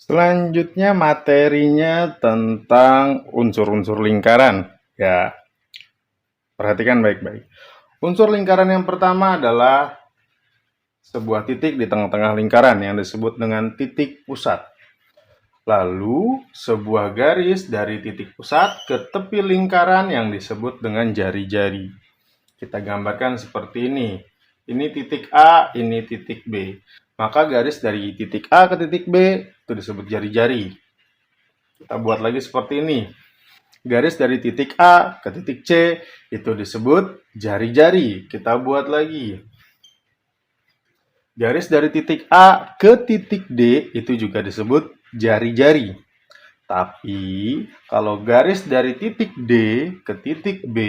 Selanjutnya materinya tentang unsur-unsur lingkaran. Ya, perhatikan baik-baik. Unsur lingkaran yang pertama adalah sebuah titik di tengah-tengah lingkaran yang disebut dengan titik pusat. Lalu, sebuah garis dari titik pusat ke tepi lingkaran yang disebut dengan jari-jari. Kita gambarkan seperti ini. Ini titik A, ini titik B. Maka garis dari titik A ke titik B itu disebut jari-jari. Kita buat lagi seperti ini. Garis dari titik A ke titik C itu disebut jari-jari. Kita buat lagi. Garis dari titik A ke titik D itu juga disebut jari-jari. Tapi kalau garis dari titik D ke titik B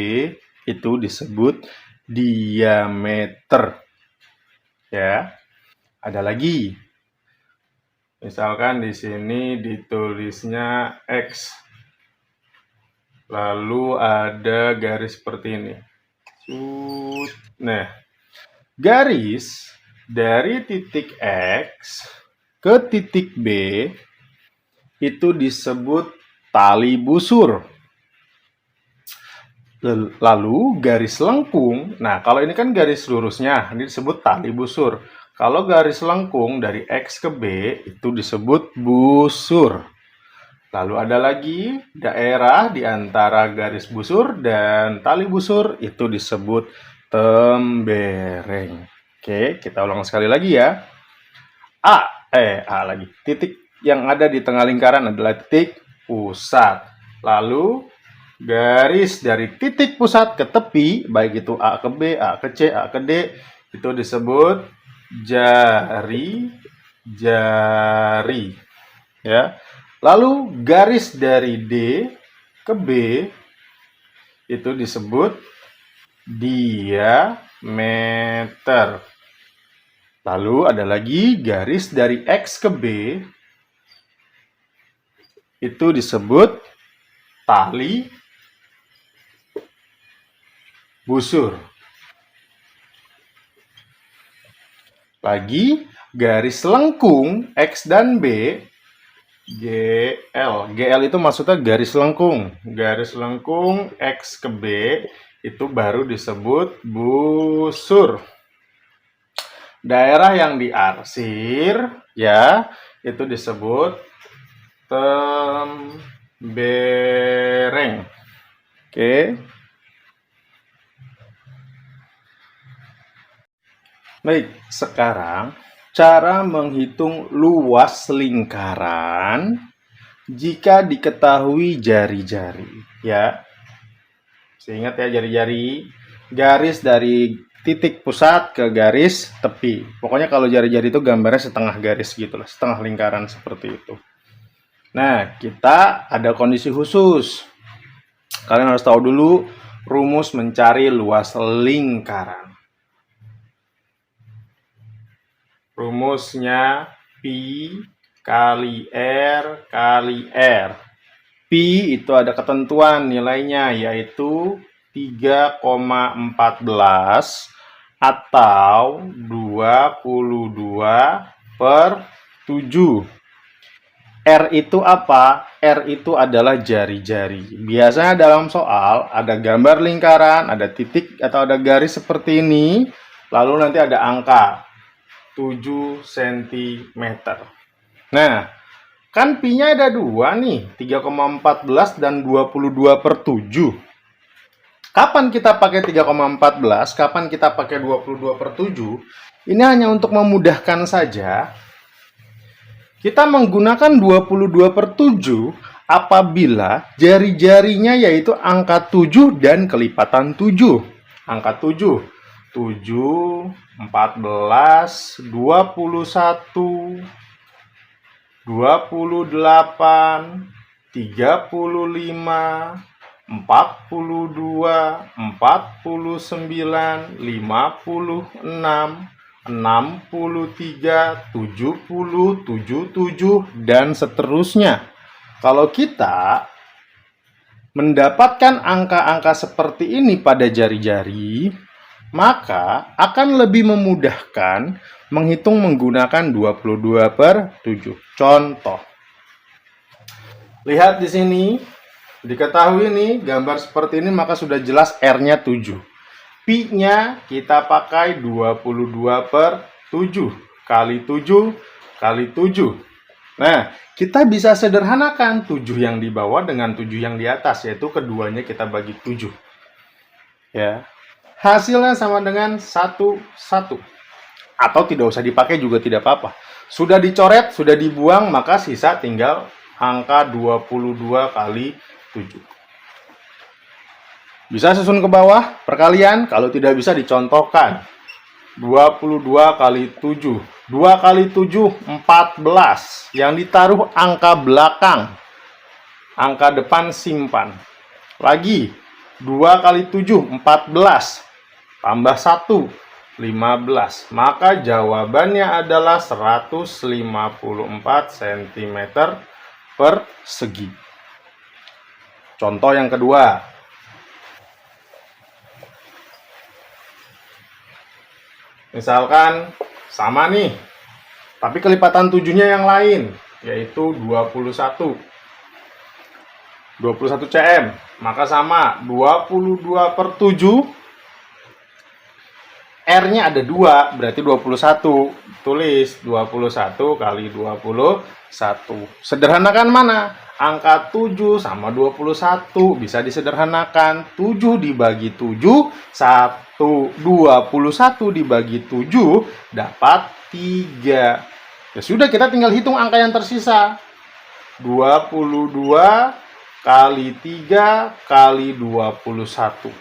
itu disebut diameter. Ya. Ada lagi. Misalkan di sini ditulisnya X. Lalu ada garis seperti ini. Nah, garis dari titik X ke titik B itu disebut tali busur. Lalu garis lengkung, nah kalau ini kan garis lurusnya, ini disebut tali busur. Kalau garis lengkung dari X ke B itu disebut busur. Lalu ada lagi daerah di antara garis busur dan tali busur itu disebut tembereng. Oke, kita ulang sekali lagi ya. A lagi. Titik yang ada di tengah lingkaran adalah titik pusat. Lalu garis dari titik pusat ke tepi, baik itu A ke B, A ke C, A ke D, itu disebut jari-jari. Ya. Lalu garis dari D ke B itu disebut diameter. Lalu ada lagi garis dari X ke B itu disebut tali busur. Lagi garis lengkung X dan B GL. GL itu maksudnya garis lengkung. Garis lengkung X ke B itu baru disebut busur. Daerah yang diarsir ya itu disebut tembereng. Oke. Baik, sekarang cara menghitung luas lingkaran jika diketahui jari-jari, ya. Ingat ya jari-jari, garis dari titik pusat ke garis tepi. Pokoknya kalau jari-jari itu gambarnya setengah garis gitu lah, setengah lingkaran seperti itu. Nah, kita ada kondisi khusus. Kalian harus tahu dulu rumus mencari luas lingkaran. Rumusnya Pi kali R kali R. Pi itu ada ketentuan nilainya yaitu 3,14 atau 22/7. R itu apa? R itu adalah jari-jari. Biasanya dalam soal ada gambar lingkaran, ada titik atau ada garis seperti ini, lalu nanti ada angka 7 cm. Nah, kan pi-nya ada dua nih, 3,14 dan 22/7. Kapan kita pakai 3,14? Kapan kita pakai 22/7? Ini hanya untuk memudahkan saja. Kita menggunakan 22/7 apabila jari-jarinya yaitu angka 7 dan kelipatan 7. Angka 7. 7, 14, 21, 28, 35, 42, 49, 56, 63, 70, 77, dan seterusnya. Kalau kita mendapatkan angka-angka seperti ini pada jari-jari, maka akan lebih memudahkan menghitung menggunakan 22/7. Contoh, Lihat di sini, diketahui nih gambar seperti ini maka sudah jelas R-nya 7. Pi-nya kita pakai 22/7 kali 7 kali 7. Nah, kita bisa sederhanakan 7 yang di bawah dengan 7 yang di atas, yaitu keduanya kita bagi 7. Ya. Hasilnya sama dengan 1, 1. Atau tidak usah dipakai juga tidak apa-apa. Sudah dicoret, sudah dibuang, maka sisa tinggal angka 22 kali 7. Bisa susun ke bawah, perkalian. Kalau tidak bisa dicontohkan. 22 kali 7. 2 kali 7, 14. Yang ditaruh angka belakang. Angka depan simpan. Lagi, 2 kali 7, 14. Tambah 1, 15. Maka jawabannya adalah 154 cm persegi. Contoh yang kedua. Misalkan sama nih, tapi kelipatan 7-nya yang lain, yaitu 21 cm. Maka sama, 22/7. R-nya ada 2, berarti 21. Tulis 21 kali 21. Sederhanakan mana? Angka 7 sama 21. Bisa disederhanakan. 7 dibagi 7, 21 dibagi 7, dapat 3. Ya sudah, kita tinggal hitung angka yang tersisa. 22 kali 3 kali 21.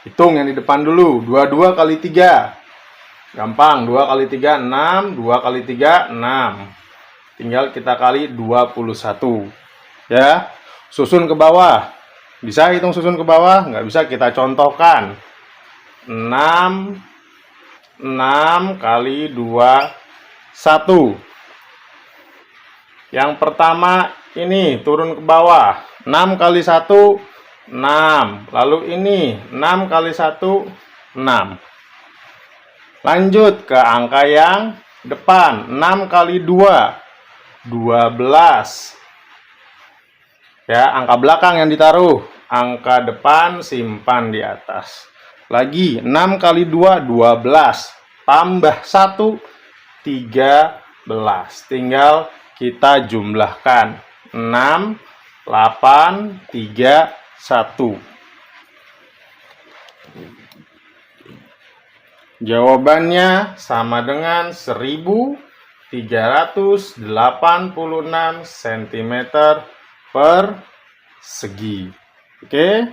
Hitung yang di depan dulu. 22 kali 3. Gampang. 2 kali 3, 6. 2 kali 3, 6. Tinggal kita kali 21. Ya. Susun ke bawah. Bisa hitung susun ke bawah? Nggak bisa, kita contohkan. 6 kali 2, 1. Yang pertama ini turun ke bawah. 6 kali 1, 6. Lalu ini 6 kali 1, 6. Lanjut ke angka yang depan. 6 kali 2, 12. Ya, angka belakang yang ditaruh. Angka depan simpan di atas. Lagi 6 kali 2, 12. Tambah 1, 13. Tinggal kita jumlahkan. 6, 8, 3, 1. Jawabannya sama dengan 1386 cm persegi. Oke.